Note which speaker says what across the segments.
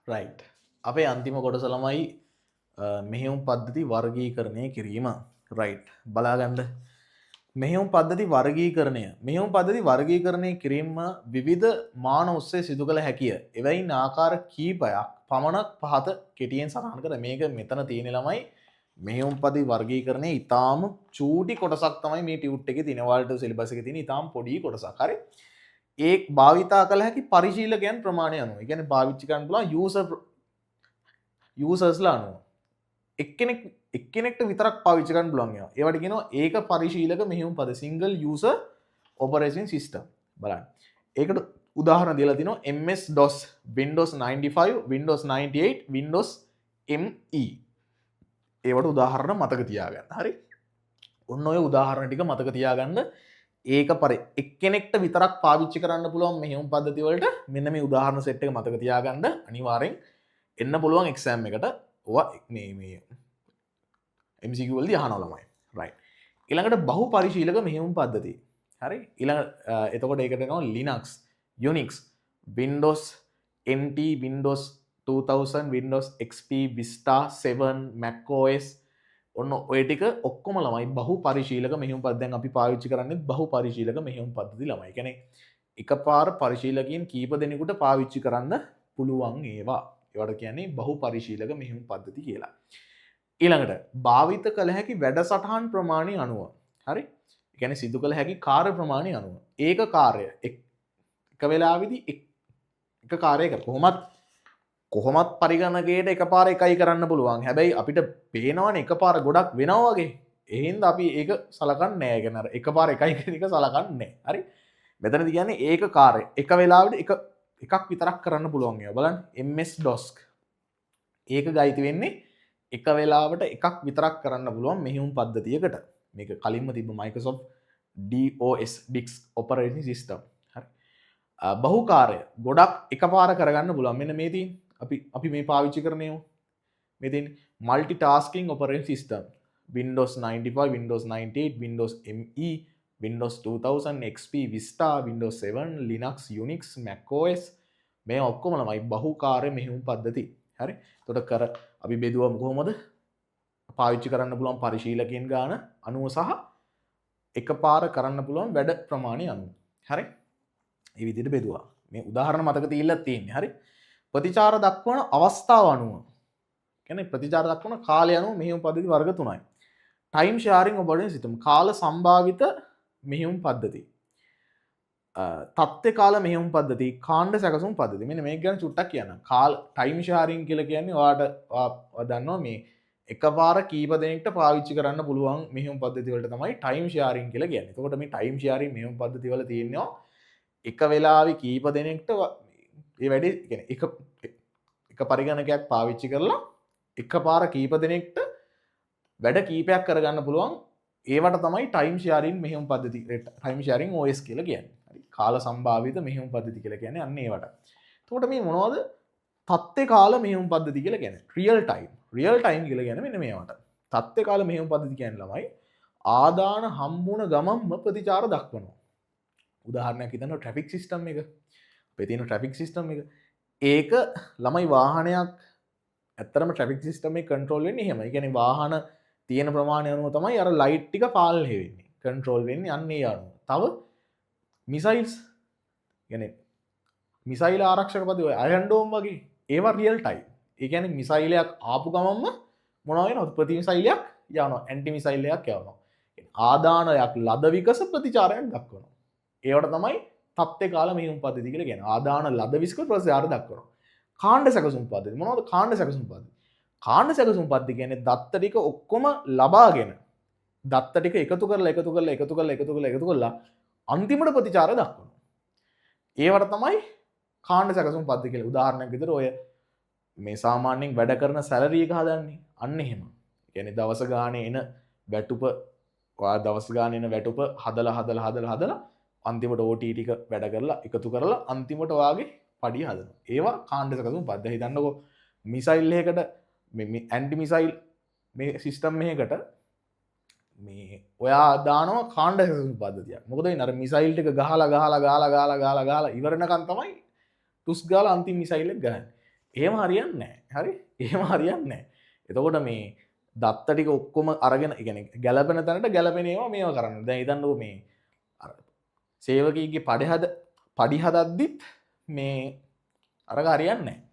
Speaker 1: Right. අපේ අන්තිම කොටස ළමයි මෙහෙයුම් පද්ධති වර්ගීකරණය කිරීම. රයිට්. බලාගන්න. මෙහෙයුම් පද්ධති වර්ගීකරණය. මෙහෙයුම් පද්ධති වර්ගීකරණය කිරීම විවිධ මාන ඔස්සේ සිදු කළ හැකිය. එවැයින් ආකාර කීපයක් පමණක් පහත කෙටියෙන් සටහන් කර මේක මෙතන තියෙන ළමයි මෙහෙයුම් පද්ධති වර්ගීකරණය ඊටාම චූටි කොටසක් තමයි මේ ටියුට් එකේ තියෙන ඔයාලට සිලබස් එකේ තියෙන ඊටාම පොඩි කොටසක්. හරි. ඒ භාවිතා කළ හැකි පරිශීලකයන් ප්‍රමාණය අනුව. ඒ කියන්නේ පාවිච්චි කරන්න පුළුවන් යූසර්ස්ලා අනුව. එක්කෙනෙක්ට විතරක් පාවිච්චි කරන්න පුළුවන් ඒවා. ඒවට කියනවා ඒක පරිශීලක මෙහෙයුම් පද single user operating system. බලන්න. ඒකට උදාහරණ දීලා තිනවා MS DOS, Windows 95, Windows 98, Windows ME. ඒවට උදාහරණ මතක තියාගන්න. හරි. ඔන්න ඔය උදාහරණ ටික මතක තියාගන්න. ඒක එක්කෙනෙක්ට විතරක් පාවිච්චි කරන්න පුළුවන් මෙහෙයුම් පද්ධති වලට මෙන්න මේ උදාහරණ සෙට් එක මතක තියාගන්න. අනිවාර්යෙන් එන්න පුළුවන් එක්සෑම් එකට ඔවා මේ MCQ වලදී අහනවා ළමයි. රයිට්. ඊළඟට බහු පරිශීලක මෙහෙයුම් පද්ධතිය. හරි. ඊළඟ එතකොට ඒකට එනවා Linux, Unix, Windows NT, Windows 2000, Windows XP, Vista 7, Mac OS ඔන්න ඔය ටික ඔක්කොම ළමයි බහු පරිශීලක මෙහෙයුම් පද්ධතිය. දැන් අපි පාවිච්චි කරන්නේ බහු පරිශීලක මෙහෙයුම් පද්ධති ළමයි. කියන්නේ එකපාර පරිශීලකයන් කීප දෙනෙකුට පාවිච්චි කරන්න පුළුවන් ඒවා. ඒවට කියන්නේ බහු පරිශීලක මෙහෙයුම් පද්ධති කියලා. ඊළඟට භාවිත කළ හැකි වැඩසටහන් ප්‍රමාණය අනුව. හරි. ඒ කියන්නේ සිදු කළ හැකි කාර්ය ප්‍රමාණය අනුව. ඒක කාර්ය එක වෙලාවෙදී එක කාර්යයක කොහොමත් පරිගණකයට එකපාර එකයි කරන්න පුළුවන්. හැබැයි අපිට පේනවනේ එකපාර ගොඩක් වෙනවා වගේ. ඒ හින්දා අපි ඒක සලකන්නේ නැහැ. කියන අර එකපාර එකයි කියන එක සලකන්නේ නැහැ. හරි. මෙතනදී කියන්නේ ඒක කාර්ය. එක වෙලාවෙට එකක් විතරක් කරන්න පුළුවන් ඒවා. බලන්න MS DOS. ඒක ගයිති වෙන්නේ එක වෙලාවට එකක් විතරක් කරන්න පුළුවන් මෙහෙයුම් පද්ධතියකට. මේක කලින්ම තිබ්බ Microsoft DOS Disk Operating System. හරි. බහුකාර්ය ගොඩක් එකපාර කරගන්න පුළුවන්. මෙන්න මේ තියෙන අපි මේ පාවිච්චි කරන්නේ මේ තියෙන multitasking operating system. Windows 95, Windows 98, Windows ME, Windows 2000, XP, Vista, Windows 7, Linux, Unix, Mac OS මේ ඔක්කොම ළමයි බහුකාර්ය මෙහෙයුම් පද්ධති. හරි. එතකොට අපි බෙදුවම කොහොමද? පාවිච්චි කරන්න පුළුවන් පරිශීලකයන් ගාන අනුව සහ එකපාර කරන්න පුළුවන් වැඩ ප්‍රමාණය අනුව. හරි. මේ විදිහට බෙදුවා. මේ උදාහරණ මතක තියලා තියෙන්නේ. හරි. ප්‍රතිචාර දක්වන අවස්ථාව අනුව. කියන්නේ ප්‍රතිචාර දක්වන කාලය අනුව මෙහෙයුම් පද්ධති වර්ග තුනයි. ටයිම් ෂෙයාරින් ඔපරේටින් සිස්ටම් කාල සම්භාවිත මෙහෙයුම් පද්ධති. තත්ත්ව කාල මෙහෙයුම් පද්ධති, කාණ්ඩ සැකසුම් පද්ධති. මෙන්න මේක ගැන චුට්ටක් කියන්න. ටයිම් ෂෙයාරින් කියලා කියන්නේ ඔයාට දන්නවා මේ එකපාර කීප දෙනෙක්ට පාවිච්චි කරන්න පුළුවන් මෙහෙයුම් පද්ධති වලට තමයි ටයිම් ෂෙයාරින් කියලා කියන්නේ. එතකොට මේ ටයිම් ෂෙයාරින් මෙහෙයුම් පද්ධති වල තියෙනවා එක වෙලාවෙ කීප දෙනෙක්ට ඒ වැඩි කියන්නේ එක පරිගණකයක් පාවිච්චි කරලා එකපාර කීප දෙනෙක්ට වැඩ කීපයක් කරගන්න පුළුවන්. ඒවට තමයි ටයිම් ෂෙයාරින් මෙහෙයුම් පද්ධති, ටයිම් ෂෙයාරින් OS කියලා කියන්නේ. හරි. කාල සම්භාවිත මෙහෙයුම් පද්ධති කියලා කියන්නේ අන්න ඒවට. එතකොට මේ මොනවද? තත්ත්ව කාල මෙහෙයුම් පද්ධති කියලා කියන්නේ. රියල් ටයිම් කියලා කියන්නේ මෙන්න මේවට. තත්ත්ව කාල මෙහෙයුම් පද්ධති කියන්නේ ළමයි ආදාන හම්බුන ගමන්ම ප්‍රතිචාර දක්වනවා. උදාහරණයක් හිතන්න ට්‍රැෆික් සිස්ටම් එක. අපේ තියෙන ට්‍රැෆික් සිස්ටම් එක. ඒක ළමයි වාහනයක් ඇත්තටම ට්‍රැෆික් සිස්ටම් එක කන්ට්‍රෝල් වෙන්නේ එහෙම. ඒ කියන්නේ වාහන තියෙන ප්‍රමාණය අනුව තමයි අර ලයිට් ටික පාලනය වෙන්නේ. කන්ට්‍රෝල් වෙන්නේ අන්න ඒ අනුව. තව මිසයිල්ස් කියන්නේ මිසයිල් ආරක්ෂක පද්ධති ඔය අයන් ඩෝම් වගේ ඒවා රියල් ටයිම්. ඒ කියන්නේ මිසයිලයක් ආපු ගමන්ම මොනවා වෙනවද? ප්‍රතිමිසයිලයක් යනවා. ඇන්ටි මිසයිලයක් යවනවා. ආදානයක් ලද විකස ප්‍රතිචාරයක් දක්වනවා. ඒවට තමයි තත්ත්ව කාල මෙහෙයුම් පද්ධති කියලා කියන්නේ. ආදාන ලද විකස ප්‍රතිචාර දක්වනවා. කාණ්ඩ සැකසුම් පද්ධති. මොනවද කාණ්ඩ සැකසුම් පද්ධති? කාණ්ඩ සැකසුම් පද්ධති කියන්නේ දත්ත ටික ඔක්කොම ලබාගෙන දත්ත ටික එකතු කරලා අන්තිමට ප්‍රතිචාර දක්වනවා. ඒවට තමයි කාණ්ඩ සැකසුම් පද්ධති කියලා. උදාහරණයක් විදිහට ඔය මේ සාමාන්‍යයෙන් වැඩ කරන සැලරි එක හදන්නේ අන්න එහෙම. ඒ කියන්නේ දවස ගානේ එන වැටුප හදලා අන්තිමට OT ටික වැඩ කරලා එකතු කරලා අන්තිමට ඔයාගේ පඩිය හදනවා. ඒවා කාණ්ඩ සැකසුම් පද්ධති. හිතන්නකෝ මිසයිල් එකකට මේ ඇන්ටි මිසයිල් මේ සිස්ටම් එකකට මේ ඔයා දානවා කාණ්ඩ සැකසුම් පද්ධතියක්. මොකද වෙන්නේ අර මිසයිල් ටික ගහලා ඉවරනකන් තමයි ටුස් ගාලා අන්තිම මිසයිල් එක ගහන්නේ. එහෙම හරියන්නේ නැහැ. හරි? එහෙම හරියන්නේ නැහැ. එතකොට මේ දත්ත ටික ඔක්කොම අරගෙන ඒ කියන්නේ ගැළපෙන තැනට ගැළපෙන ඒවා මේවා කරන්න. දැන් හිතන්නකෝ මේ අර සේවකීගේ පඩි හදද්දිත් මේ අරක හරියන්නේ නැහැ.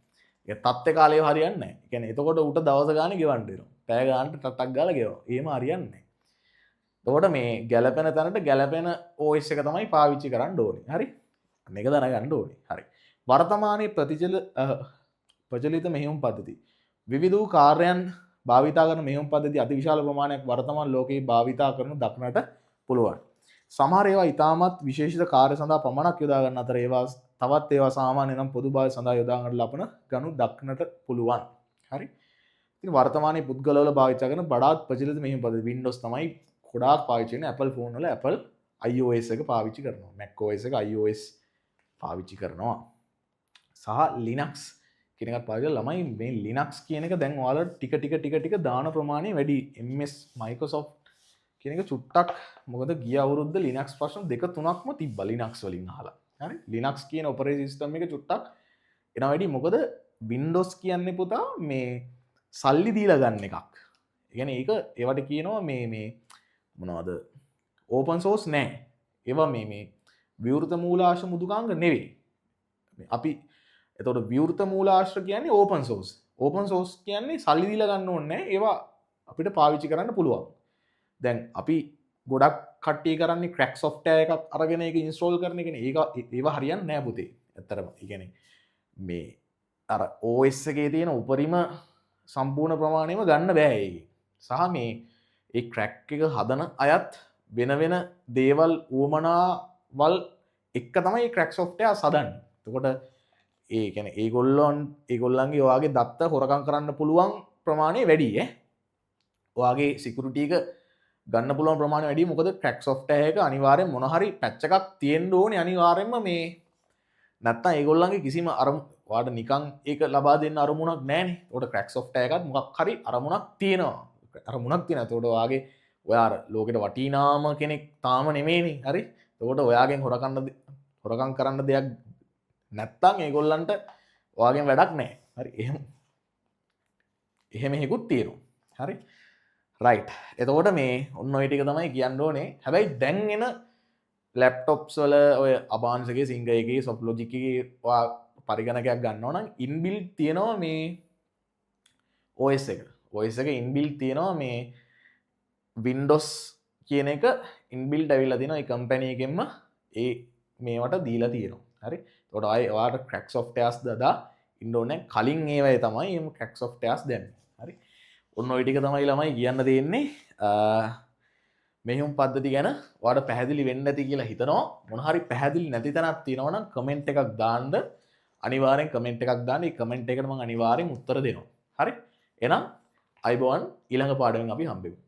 Speaker 1: ඒ තත්ත්ව කාලේ හරියන්නේ නැහැ. ඒ කියන්නේ එතකොට උට දවස ගානේ ගෙවන්න වෙනවා. පැය ගානට ටටක් ගාලා ගෙවනවා. එහෙම හරියන්නේ නැහැ. එතකොට මේ ගැළපෙන තැනට ගැළපෙන OS එක තමයි පාවිච්චි කරන්න ඕනේ. හරි? මේක දැනගන්න ඕනේ. හරි. වර්තමානයේ ප්‍රචලිත මෙහෙයුම් පද්ධති. විවිධ වූ කාර්යයන් භාවිතා කරන මෙහෙයුම් පද්ධති අතිවිශාල ප්‍රමාණයක් වර්තමාන ලෝකයේ භාවිතා කරන දක්නට පුළුවන්. සමහර ඒවා ඉතාමත් විශේෂිත කාර්ය සඳහා පමණක් යොදා ගන්න අතර ඒවා තවත් ඒවා සාමාන්‍ය නම් පොදු භාවිත සඳහා යොදා ගන්න ලබන ගනු දක්නට පුළුවන්. හරි. ඉතින් වර්තමානයේ පුද්ගලවල භාවිත කරන වඩාත් ප්‍රචලිත මෙහෙයුම් පද්ධති Windows තමයි ගොඩාක් පාවිච්චි කරන්නේ. Apple phone වල Apple iOS එක පාවිච්චි කරනවා. Mac OS එක iOS පාවිච්චි කරනවා. සහ Linux කියන එකත් පාවිච්චි කරලා ළමයි මේ Linux කියන එක දැන් ඔයාලට ටික දාන ප්‍රමාණය වැඩි. MS Microsoft කියන එක චුට්ටක් මොකද ගිය අවුරුද්ද Linux ප්‍රශ්න 2-3ක්ම තිබ්බා Linux වලින් අහලා. හරි? Linux කියන ඔපරේටින් සිස්ටම් එක චුට්ටක් එනවා වැඩි. මොකද Windows කියන්නේ පුතා මේ සල්ලි දීලා ගන්න එකක්. ඒ කියන්නේ ඒක ඒවට කියනවා මේ මොනවද? ඕපන් සෝස් නෑ. ඒවා මේ විවෘත මූලාශ්‍ර මුදුකාංග නෙවෙයි. අපි එතකොට විවෘත මූලාශ්‍ර කියන්නේ ඕපන් සෝස්. ඕපන් සෝස් කියන්නේ සල්ලි දීලා ගන්න ඕනේ නෑ. ඒවා අපිට පාවිච්චි කරන්න පුළුවන්. දැන් අපි ගොඩක් කට්ටිය කරන්නේ ක්‍රැක් සොෆ්ට්වෙයාර් එකක් අරගෙන ඒක ඉන්ස්ටෝල් කරන එකනේ. ඒවා හරියන්නේ නෑ පුතේ. ඇත්තටම. ඒ කියන්නේ මේ අර OS එකේ තියෙන උපරිම සම්පූර්ණ ප්‍රමාණයම ගන්න බෑ ඒකේ. සහ මේ ඒ ක්‍රැක් එක හදන අයත් වෙන වෙන දේවල් උවමනාවල් එක්ක තමයි ක්‍රැක් සොෆ්ට්වෙයාර් හදන්නේ. එතකොට ඒ කියන්නේ ඒගොල්ලන්ගේ ඔයාගේ දත්ත හොරකම් කරන්න පුළුවන් ප්‍රමාණය වැඩි ඈ. ඔයාගේ සිකියුරිටි එක ගන්න පුළුවන් ප්‍රමාණය වැඩි. මොකද ක්‍රැක් සොෆ්ට්වෙයාර් එක අනිවාර්යෙන් මොන හරි පැච් එකක් තියෙන්න ඕනේ අනිවාර්යෙන්ම මේ. නැත්තම් ඒගොල්ලන්ගේ කිසිම ඔයාට නිකන් ඒක ලබා දෙන්න අරමුණක් නැහැනේ. ඒකට ක්‍රැක් සොෆ්ට්වෙයාර් එකත් මොකක් හරි අරමුණක් තියෙනවා. අරමුණක් තියෙනවා. ඒකට ඔයාගේ ඔයා ලෝකෙට වටිනාම කෙනෙක් තාම නෙමෙයිනේ. හරි? ඒකට ඔයාගෙන් හොරකම් කරන්න දෙයක් නැත්තම් ඒගොල්ලන්ට ඔයාගෙන් වැඩක් නැහැ. හරි? එහෙම හේකුත් තියෙනවා. හරි? රයිට්. එතකොට මේ ඔන්න ඔය ටික තමයි කියන්න ඕනේ. හැබැයි දැන් එන ලැප්ටොප්ස් වල ඔය අබාන්ස් එකේ සිංග එකේ සොෆ්ට් ලොජික් එකේ ඔයා පරිගණකයක් ගන්නවා නම් ඉන්බිල්ට් තියෙනවා මේ OS එක. OS එක ඉන්බිල්ට් තියෙනවා මේ Windows කියන එක ඉන්බිල්ට් ඇවිල්ලා තියෙනවා. ඒ කම්පැනි එකෙන්ම ඒ මේවට දීලා තියෙනවා. හරි? එතකොට ආයේ ඔයාලට ක්‍රැක් සොෆ්ට්වෙයාර්ස් දදා ඉන්න ඕනේ. කලින් ඒවයි තමයි මේ ක්‍රැක් සොෆ්ට්වෙයාර්ස් දැම්මේ. හරි? ඔන්න ඔය ටික තමයි ළමයි කියන්න තියෙන්නේ. මෙහෙයුම් පද්ධති ගැන ඔයාලට පැහැදිලි වෙන්න ඇති කියලා හිතනවා. මොන හරි පැහැදිලි නැති තැනක් තියෙනවා නම් කමෙන්ට් එකක් දාන්න. අනිවාර්යෙන් කමෙන්ට් එකක් දාන්න. ඒ කමෙන්ට් එකට මම අනිවාර්යෙන් උත්තර දෙනවා. හරි? එහෙනම් අයබෝවන් ඊළඟ පාඩමෙන් අපි හම්බෙමු.